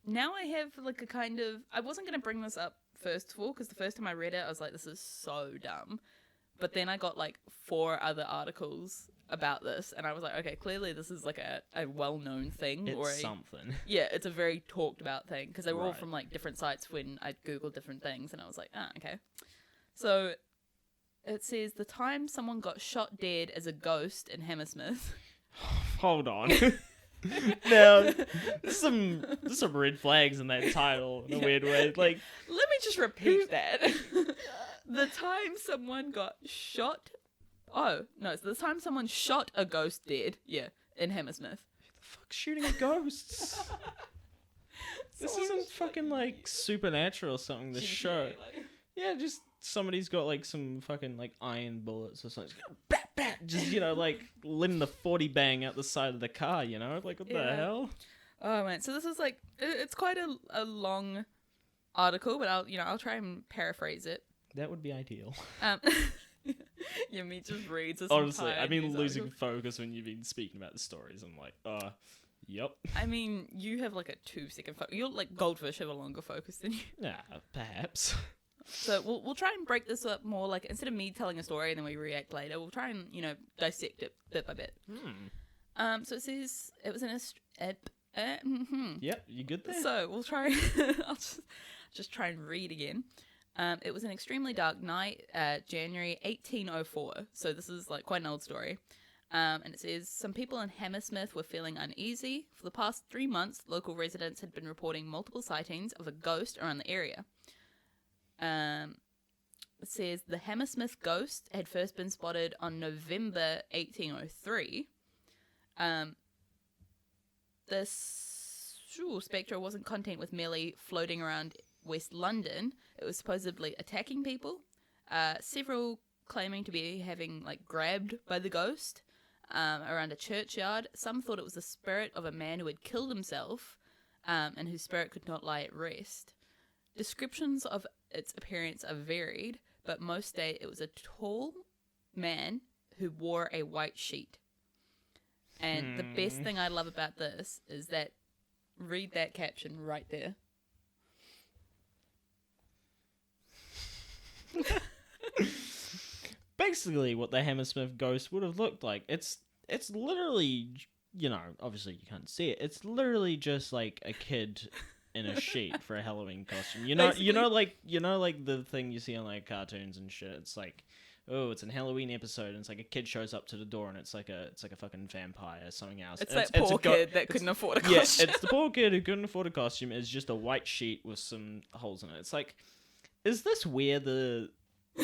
Now I have like a kind of... I wasn't going to bring this up first of all, because the first time I read it, I was like, this is so dumb. But then I got like 4 other articles about this, and I was like, okay, clearly this is like a well-known thing. It's something. Yeah, it's a very talked about thing, because they were all Right. from like different sites when I googled different things, and I was like, okay. So it says the time someone got shot dead as a ghost in Hammersmith. Hold on. Now, there's some red flags in that title in a weird way. Like, Let me just repeat that. The time someone got shot... Oh, no, it's the time someone shot a ghost dead, in Hammersmith. who the fuck's shooting at ghosts? This isn't fucking like Supernatural or something, this show. Yeah, just somebody's got like some fucking like iron bullets or something. Bat, bat, just, like letting the 40 bang out the side of the car, Like, what the hell? Oh, man. So this is like... It's quite a long article, but I'll try and paraphrase it. That would be ideal. Yeah, me just reads this. Honestly, I've been news losing article. focus when you've been speaking about the stories. I'm like, yep. I mean, you have like a 2-second focus. You're like goldfish have a longer focus than you. Yeah, perhaps. So we'll try and break this up more. Like, instead of me telling a story and then we react later, we'll try and dissect it bit by bit. So it says it was an Yep, you good there? So we'll try. I'll just try and read again. It was an extremely dark night, January 1804. So this is like quite an old story. And it says, some people in Hammersmith were feeling uneasy. For the past 3 months, local residents had been reporting multiple sightings of a ghost around the area. It says the Hammersmith Ghost had first been spotted on November 1803. This spectre wasn't content with merely floating around West London. It was supposedly attacking people, several claiming to be having like grabbed by the ghost around a churchyard. Some thought it was the spirit of a man who had killed himself and whose spirit could not lie at rest. Descriptions of its appearance are varied, but most state it was a tall man who wore a white sheet. And the best thing I love about this is that, read that caption right there. Basically, what the Hammersmith Ghost would have looked like. It's literally, obviously you can't see it. It's literally just like a kid in a sheet for a Halloween costume. Like the thing you see on like cartoons and shit. It's like, oh, it's a Halloween episode, and it's like a kid shows up to the door, and it's like a fucking vampire or something else. It's that poor kid that couldn't afford a costume. Yeah, it's the poor kid who couldn't afford a costume. It's just a white sheet with some holes in it. It's like, is this where the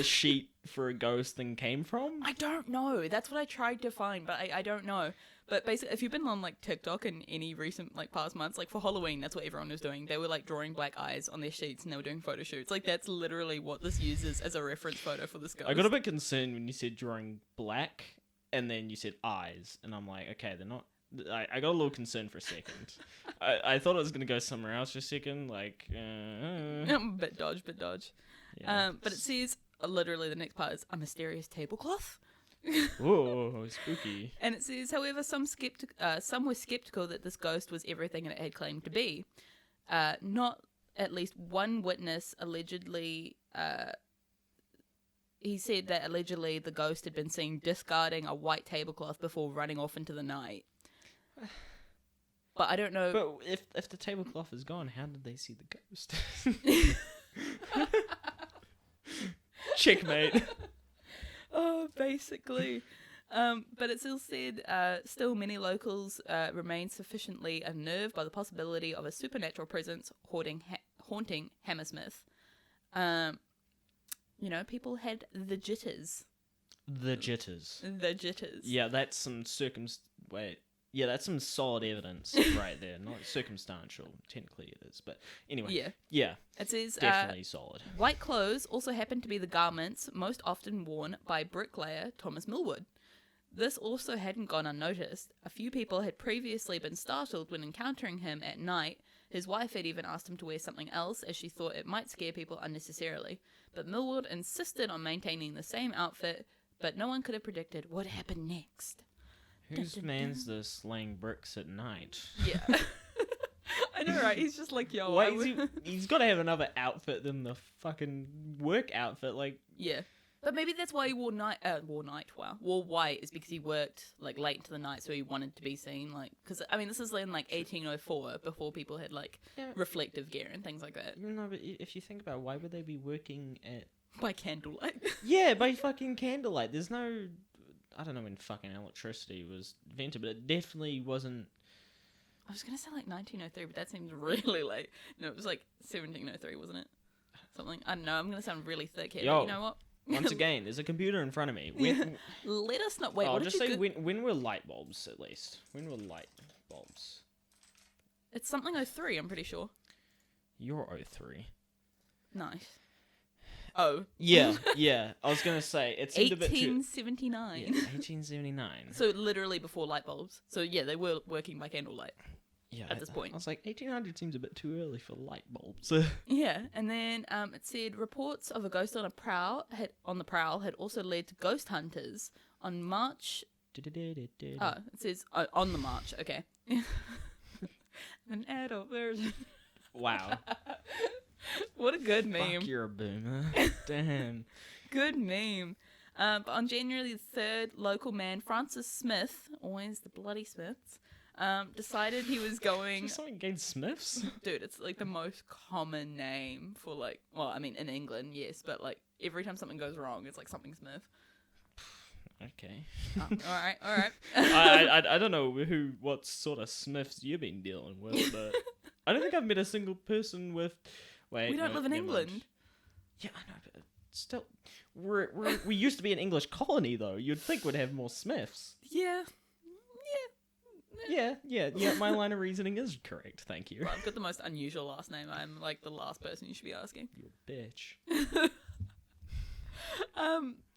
sheet for a ghost thing came from? I don't know. That's what I tried to find, but I don't know. But basically, if you've been on like TikTok in any recent like past months, like for Halloween, that's what everyone was doing. They were like drawing black eyes on their sheets and they were doing photo shoots. Like that's literally what this uses as a reference photo for this ghost. I got a bit concerned when you said drawing black and then you said eyes, and I'm like, okay, they're not. I got a little concerned for a second. I thought it was gonna go somewhere else for a second, like. Bit dodge. Yeah. But it says literally the next part is a mysterious tablecloth. Whoa, spooky. And it says, however, some were skeptical that this ghost was everything it had claimed to be. Not at least one witness allegedly. He said that allegedly the ghost had been seen discarding a white tablecloth before running off into the night. But I don't know. But if the tablecloth is gone, how did they see the ghost? Checkmate. Oh, basically. But it still said, still many locals remain sufficiently unnerved by the possibility of a supernatural presence haunting Hammersmith. People had the jitters. The jitters. The jitters. Yeah, that's some that's some solid evidence right there. Not circumstantial, technically it is, but anyway. Yeah. It says definitely solid. White clothes also happen to be the garments most often worn by bricklayer Thomas Millwood. This also hadn't gone unnoticed. A few people had previously been startled when encountering him at night. His wife had even asked him to wear something else as she thought it might scare people unnecessarily. But Millwood insisted on maintaining the same outfit, but no one could have predicted what happened next. Whose man's this laying bricks at night? Yeah. I know, right. He's just like, yo. Why is he's got to have another outfit than the fucking work outfit. Like, Yeah. But maybe that's why he wore white is because he worked like late into the night, so he wanted to be seen. Like, because I mean, this is in like 1804, before people had like reflective gear and things like that. no, but if you think about it, why would they be working at By candlelight. Yeah, by fucking candlelight. There's no, I don't know when fucking electricity was invented, but it definitely wasn't. I was gonna say like 1903, but that seems really late. No, it was like 1703, wasn't it? Something. I don't know. I'm gonna sound really thick here. Yo. But you know what? Once again, there's a computer in front of me. Let us know. Wait, I'll what just did you say when were light bulbs, at least? When were light bulbs? It's something 03, I'm pretty sure. You're 03. Nice. Oh. Yeah. I was going to say, it seemed a bit too... 1879. Yeah, 1879. So literally before light bulbs. So yeah, they were working by candlelight. Yeah, at this point. I was like, 1800 seems a bit too early for light bulbs. Yeah, and then it said reports of a ghost on the prowl had also led to ghost hunters on March. Oh, it says on the march. Okay. An adult version. Wow. What a good meme. Fuck, you're a boomer. Damn. Good meme. But on January the 3rd, local man Francis Smith, always the bloody Smiths, decided he was going... Is something against Smiths? Dude, it's like the most common name for like... Well, I mean, in England, yes, but like every time something goes wrong, it's like something Smith. Okay. Oh, all right. I don't know what sort of Smiths you've been dealing with, but I don't think I've met a single person with... Wait, we don't live in England. Mind. Yeah, I know, but still... We used to be an English colony, though. You'd think we'd have more Smiths. Yeah. Yeah, my line of reasoning is correct, thank you. Well, I've got the most unusual last name. I'm like the last person you should be asking. You bitch.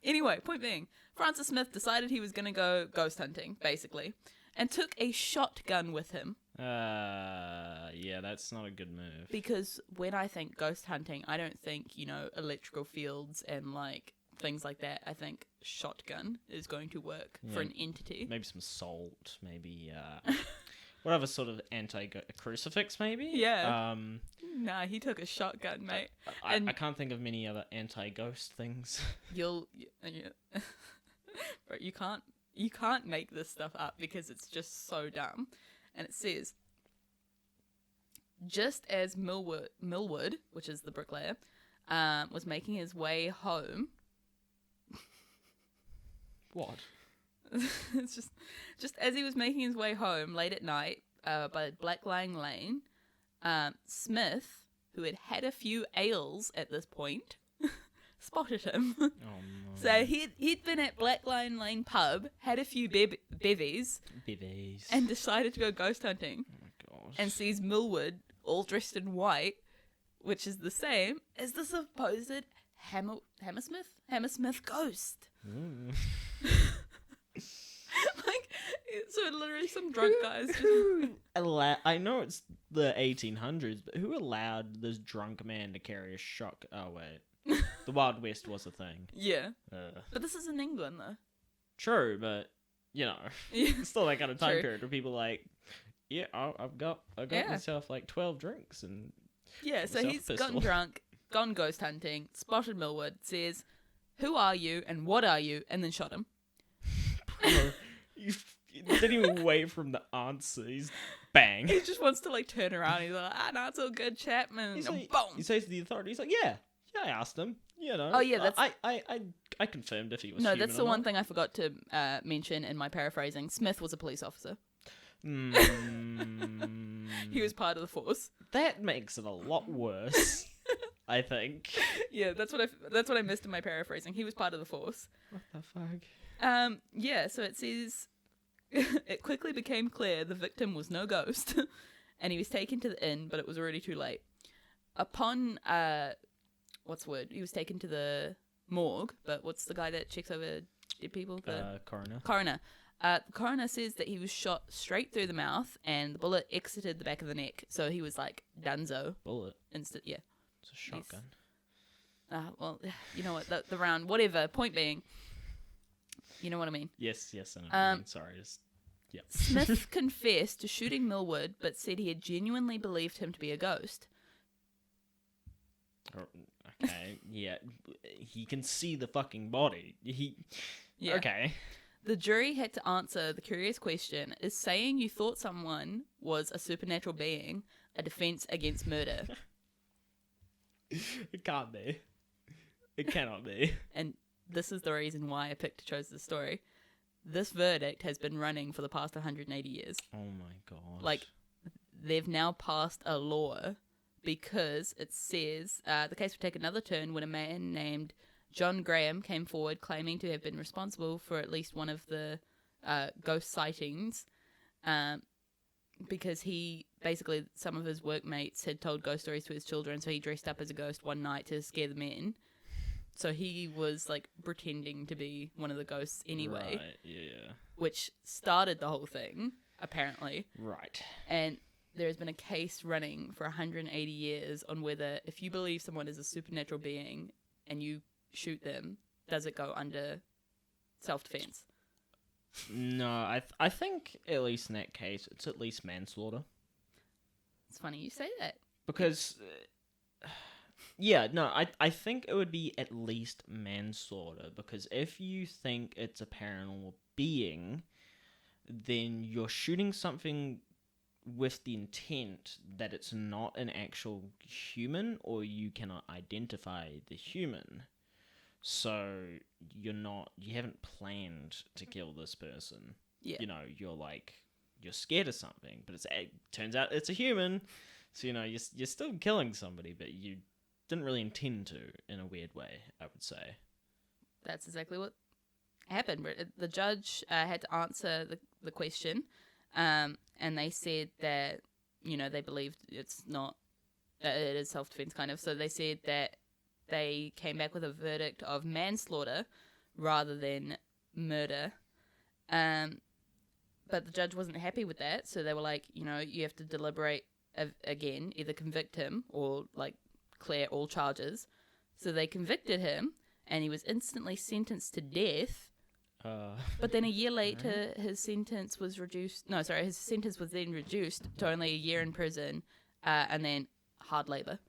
Anyway, point being, Francis Smith decided he was going to go ghost hunting, basically, and took a shotgun with him. Yeah, that's not a good move. Because when I think ghost hunting, I don't think, electrical fields and like things like that. I think shotgun is going to work for an entity. Maybe some salt, maybe what other sort of crucifix maybe? Yeah. Nah, he took a shotgun, mate. I can't think of many other anti-ghost things. Bro, you can't make this stuff up because it's just so dumb. And it says, just as Millwood, which is the bricklayer, was making his way home. What? It's just as he was making his way home late at night by Blackline Lane, Smith, who had had a few ales at this point, spotted him. Oh no. So he'd been at Blackline Lane pub, had a few bevies, and decided to go ghost hunting. Oh my gosh. And sees Millwood all dressed in white, which is the same as the supposed Hammersmith Ghost. Like, so literally some drunk guys. I know it's the 1800s, but who allowed this drunk man to carry a shotgun? Oh wait, the Wild West was a thing. Yeah, but this is in England though. True, but it's still that kind of time True. period where people like, yeah, I've got myself like 12 drinks and so he's gotten drunk, gone ghost hunting, spotted Millwood, says, "Who are you and what are you?" and then shot him. Bro, you didn't even wait from the answer. He's bang. He just wants to like turn around. He's like, no, it's all good, Chapman. He's like, boom. He says to the authorities, like, yeah, I asked him. Oh yeah, that's I confirmed if he was. No, human that's the or one not. thing I forgot to mention in my paraphrasing. Smith was a police officer. He was part of the force. That makes it a lot worse. I think. Yeah, that's what I missed in my paraphrasing. He was part of the force. What the fuck? Yeah, so it says it quickly became clear the victim was no ghost, and he was taken to the inn, but it was already too late. Upon he was taken to the morgue, but what's the guy that checks over dead people? The Coroner. Coroner. The coroner says that he was shot straight through the mouth, and the bullet exited the back of the neck, so he was like dunzo. Bullet. Yeah. It's a shotgun. Well, you know what? The round, whatever. Point being, you know what I mean. Yes, I know. Sorry, just Yeah. Smith confessed to shooting Millwood, but said he had genuinely believed him to be a ghost. Okay, yeah. He can see the fucking body. Yeah. Okay. The jury had to answer the curious question, is saying you thought someone was a supernatural being a defense against murder? It can't be. It cannot be. And this is the reason why I chose this story. This verdict has been running for the past 180 years. Oh my god. Like, they've now passed a law because it says the case would take another turn when a man named John Graham came forward claiming to have been responsible for at least one of the ghost sightings, because he basically, some of his workmates had told ghost stories to his children, so he dressed up as a ghost one night to scare the men. So he was like pretending to be one of the ghosts anyway. Right, yeah. Which started the whole thing, apparently. Right. And there has been a case running for 180 years on whether if you believe someone is a supernatural being and you shoot them, does it go under self-defense? No, I think at least in that case, it's at least manslaughter. It's funny you say that. Because, yeah, no, I think it would be at least manslaughter. Because if you think it's a paranormal being, then you're shooting something with the intent that it's not an actual human, or you cannot identify the human. So you haven't planned to kill this person. Yeah. You know, you're scared of something, but it turns out it's a human. So, you're still killing somebody, but you didn't really intend to, in a weird way, I would say. That's exactly what happened. The judge had to answer the question, and they said that, they believed it's not, it is self-defense kind of. So they said that they came back with a verdict of manslaughter rather than murder. But the judge wasn't happy with that, so they were like, you have to deliberate again, either convict him or, clear all charges. So they convicted him, and he was instantly sentenced to death. But then a year later, his sentence was reduced. No, sorry, his sentence was then reduced to only a year in prison, and then hard labor.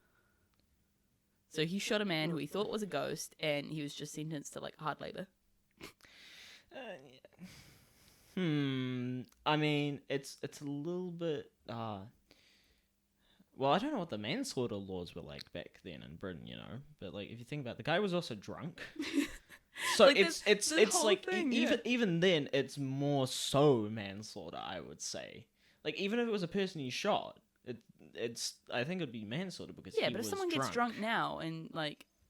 So he shot a man who he thought was a ghost, and he was just sentenced to hard labor. I mean, it's a little bit. Well, I don't know what the manslaughter laws were like back then in Britain, But if you think about it, the guy was also drunk. So it's thing, even then, it's more so manslaughter, I would say. Even if it was a person you shot, I think it'd be manslaughter because he was drunk. Yeah, but if someone gets drunk now and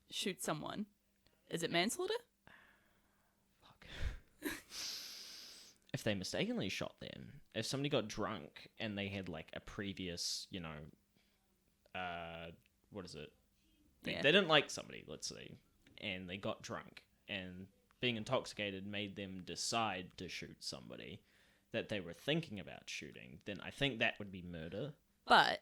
shoots someone, is it manslaughter? Fuck. If they mistakenly shot them, if somebody got drunk and they had a previous, what is it? They didn't like somebody, let's say, and they got drunk, and being intoxicated made them decide to shoot somebody that they were thinking about shooting, then I think that would be murder. But,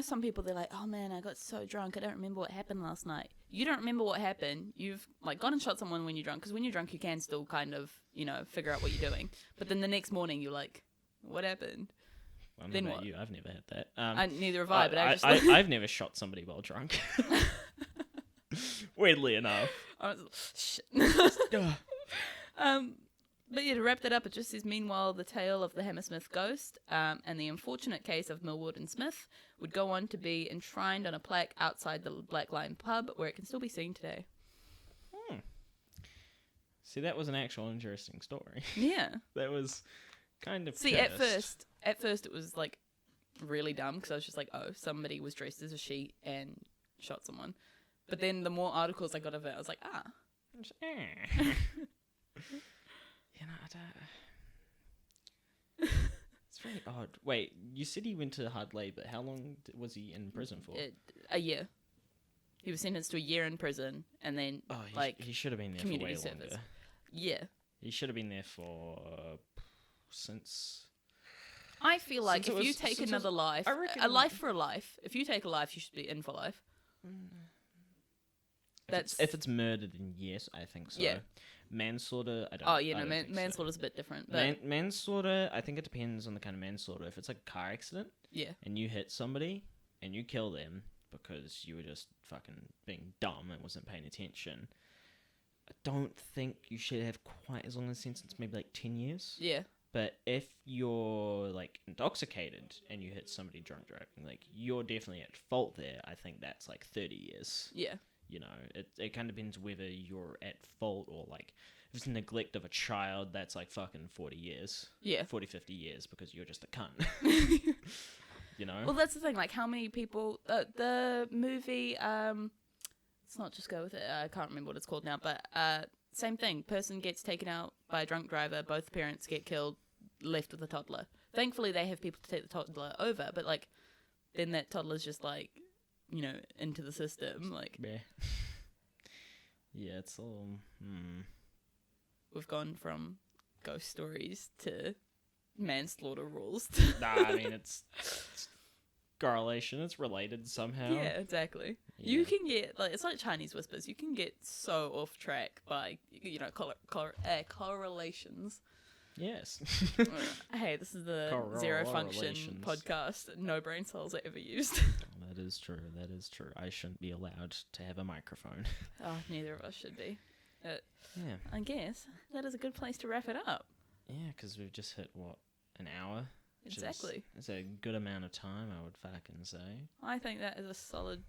some people, they're like, oh man, I got so drunk, I don't remember what happened last night. You don't remember what happened. You've, gone and shot someone when you're drunk, because when you're drunk, you can still kind of, figure out what you're doing. But then the next morning, you're like, what happened? Well, then what? You? I've never had that. Neither have I, but I've never shot somebody while drunk. Weirdly enough. Shit. But yeah, to wrap that up, it just says, meanwhile, the tale of the Hammersmith Ghost and the unfortunate case of Millwood and Smith would go on to be enshrined on a plaque outside the Black Lion pub, where it can still be seen today. See, that was an actual interesting story. Yeah. That was kind of See, cursed. at first it was, really dumb, because I was just like, oh, somebody was dressed as a sheet and shot someone. But then the more articles I got of it, I was like, It's very odd. Wait, you said he went to hard labor. How long was he in prison for? A year. He was sentenced to a year in prison, and then he should have been there for way longer. Yeah, he should have been there for since. I feel like if you take another life, a life for a life. If you take a life, you should be in for life. If it's murder, then yes, I think so. Yeah. Manslaughter, I don't. Oh, yeah, I no, don't think so. manslaughter's a bit different. But Manslaughter, I think it depends on the kind of manslaughter. If it's like a car accident, yeah, and you hit somebody and you kill them because you were just fucking being dumb and wasn't paying attention, I don't think you should have quite as long a sentence, maybe like 10 years. yeah, But if you're like intoxicated and you hit somebody drunk driving, like you're definitely at fault there. I think that's like 30 years. yeah, You know, it kind of depends whether you're at fault or like if it's neglect of a child, that's like fucking 40 years. yeah. 40, 50 years because you're just a cunt. You know? Well, that's the thing. Like, how many people? The movie. Let's not just go with it. I can't remember what it's called now. But same thing. Person gets taken out by a drunk driver. Both parents get killed. Left with a toddler. Thankfully, they have people to take the toddler over. But like, then that toddler's just like, you know, into the system. Like, Yeah. Yeah, it's all. We've gone from ghost stories to manslaughter rules. Nah, I mean it's correlation. It's related somehow. Yeah, exactly. Yeah. You can get like it's like Chinese whispers. You can get so off track by correlations. Yes. Hey, this is the ZeroFunction podcast. No brain cells are ever used. That is true. That is true. I shouldn't be allowed to have a microphone. Oh, neither of us should be. Yeah. I guess that is a good place to wrap it up. Yeah, because we've just hit what, an hour? Exactly. It's a good amount of time, I would fucking say. I think that is a solid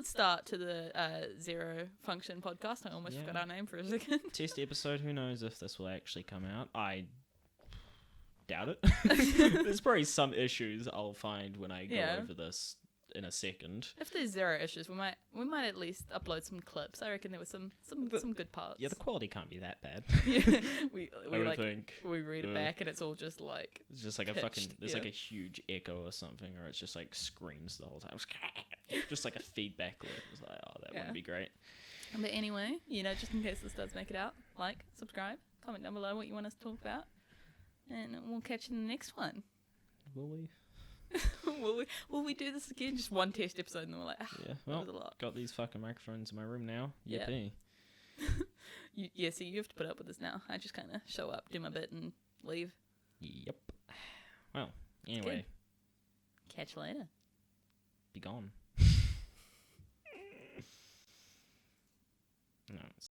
start to the ZeroFunction podcast. I almost forgot our name for a second. Test episode. Who knows if this will actually come out? I doubt it. There's probably some issues I'll find when I go over this in a second. If there's zero issues, we might at least upload some clips. I reckon there was some good parts. Yeah, the quality can't be that bad. Yeah, we think. we read it back and it's all just like it's just like pitched, a fucking there's like a huge echo or something, or it's just like screams the whole time. Just like a feedback loop. It's like, oh, that wouldn't be great. But anyway, you know, just in case this does make it out, like, subscribe, comment down below what you want us to talk about, and we'll catch you in the next one. Will we? Will we do this again? Just one test episode, and then we're like, that was a lot. Got these fucking microphones in my room now. Yippee. So you have to put up with this now. I just kind of show up, do my bit, and leave. Yep. Well, anyway. Catch you later. Be gone.